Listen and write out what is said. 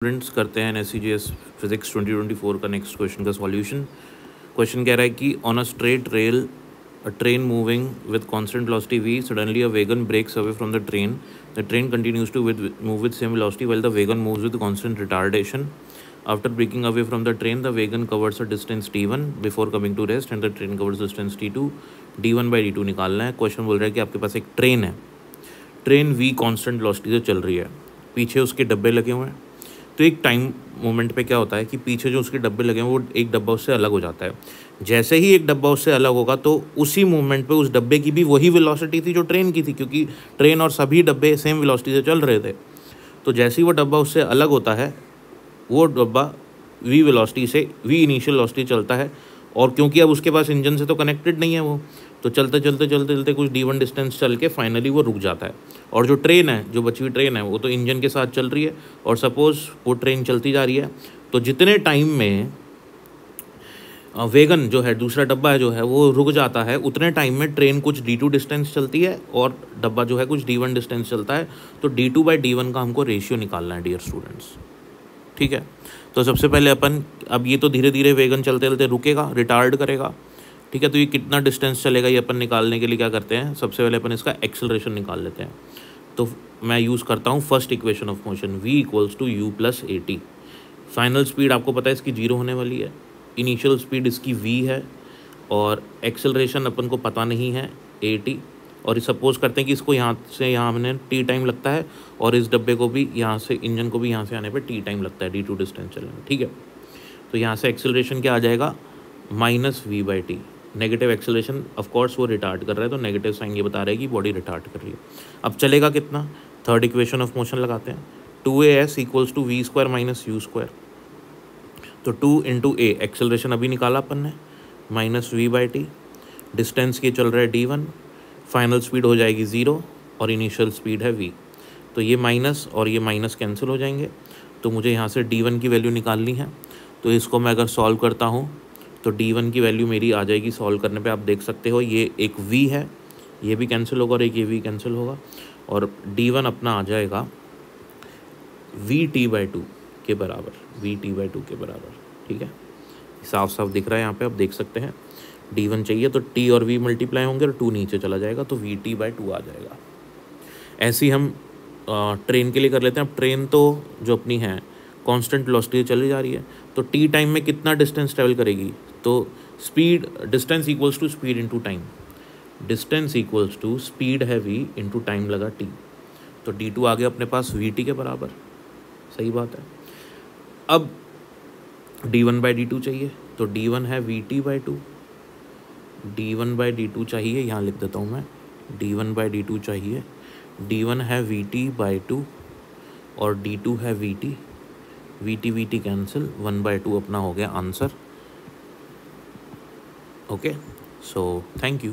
Students करते हैं NSCGS physics 2024 का नेक्स्ट क्वेश्चन का सॉल्यूशन। क्वेश्चन कह रहा है कि on a straight rail a train moving with constant velocity v suddenly a wagon breaks away from the train continues to move with same velocity while the wagon moves with constant retardation. After breaking away from the train the wagon covers a distance t1 before coming to rest and the train covers distance t2। d1/d2 निकालना है। Question बोल रहा है कि आपके पास एक train है, train v constant velocity से चल रही है, पीछे उसके डब्बे लगे हुए हैं। तो एक टाइम मोमेंट पे क्या होता है कि पीछे जो उसके डब्बे लगे हैं वो एक डब्बा उससे अलग हो जाता है। जैसे ही एक डब्बा उससे अलग होगा तो उसी मोमेंट पे उस डब्बे की भी वही वेलोसिटी थी जो ट्रेन की थी, क्योंकि ट्रेन और सभी डब्बे सेम वेलोसिटी से चल रहे थे। तो जैसे ही वो डब्बा उससे अलग होता है, वो डब्बा वी वेलोसिटी से वी इनिशियल वेलोसिटी चलता है। और क्योंकि अब उसके पास इंजन से तो कनेक्टेड नहीं है वो, तो चलते चलते चलते चलते कुछ d1 डिस्टेंस चल के फाइनली वो रुक जाता है। और जो ट्रेन है, जो बची हुई ट्रेन है, वो तो इंजन के साथ चल रही है। और सपोज़ वो ट्रेन चलती जा रही है, तो जितने टाइम में वेगन जो है, दूसरा डब्बा है जो है, वो रुक जाता है, उतने टाइम में ट्रेन कुछ d2 डिस्टेंस चलती है और डब्बा जो है कुछ d1 डिस्टेंस चलता है। तो d2/d1 का हमको रेशियो निकालना है डियर स्टूडेंट्स। ठीक है, तो सबसे पहले अपन, अब ये तो धीरे धीरे वेगन चलते चलते रुकेगा, रिटार्ड करेगा। ठीक है, तो ये कितना डिस्टेंस चलेगा ये अपन निकालने के लिए क्या करते हैं, सबसे पहले अपन इसका एक्सेलरेशन निकाल लेते हैं। तो मैं यूज़ करता हूँ first equation of motion, v = u + at। Final speed आपको पता है इसकी 0 होने वाली है, इनिशियल स्पीड इसकी v है, और एक्सेलरेशन अपन को पता नहीं है at। और सपोज करते हैं कि इसको यहाँ से यहाँ हमने t टाइम लगता है, और इस डब्बे को भी यहाँ से, इंजन को भी यहाँ से आने पे t टाइम लगता है d2 डिस्टेंस चलने में। ठीक है, तो यहाँ से एक्सेलरेशन क्या आ जाएगा, -v/t। नेगेटिव एक्सेलरेशन, ऑफकोर्स वो रिटार्ड कर रहा है, तो नेगेटिव साइन ये बता रहा है कि बॉडी रिटार्ड कर रही है। अब चलेगा कितना, थर्ड इक्वेशन ऑफ मोशन लगाते हैं। 2as = v² - u²। तो 2 × a, एक्सेलरेशन अभी निकाला अपन ने, -v/t। डिस्टेंस ये चल रहा है d1, फाइनल स्पीड हो जाएगी 0 और इनिशियल स्पीड है v। तो ये माइनस और ये माइनस कैंसिल हो जाएंगे, तो मुझे यहाँ से d1 की वैल्यू निकालनी है। तो इसको मैं अगर सॉल्व करता हूँ तो d1 की वैल्यू मेरी आ जाएगी, सॉल्व करने पे आप देख सकते हो, ये एक v है, ये भी कैंसिल होगा और एक ये v कैंसिल होगा, और d1 अपना आ जाएगा vt/2 के बराबर, vt/2 के बराबर। ठीक है, साफ साफ दिख रहा है यहाँ पे, आप देख सकते हैं। d1 चाहिए तो t और v मल्टीप्लाई होंगे और 2 नीचे चला जाएगा, तो vt/2 आ जाएगा। ऐसे ही हम ट्रेन के लिए कर लेते हैं। अब ट्रेन तो जो अपनी है कांस्टेंट वेलोसिटी चली जा रही है, तो टी टाइम में कितना डिस्टेंस ट्रेवल करेगी, तो speed, distance = speed into time, distance = speed है v इंटू टाइम लगा t। तो d2 आ गया अपने पास vt के बराबर, सही बात है। अब d1/d2 चाहिए, तो d1 है vt/2, d1/d2 चाहिए, यहाँ लिख देता हूँ मैं, d1/d2 चाहिए, d1 है vt/2 और d2 है vt, vt कैंसिल, 1/2 अपना हो गया answer. Okay, so thank you.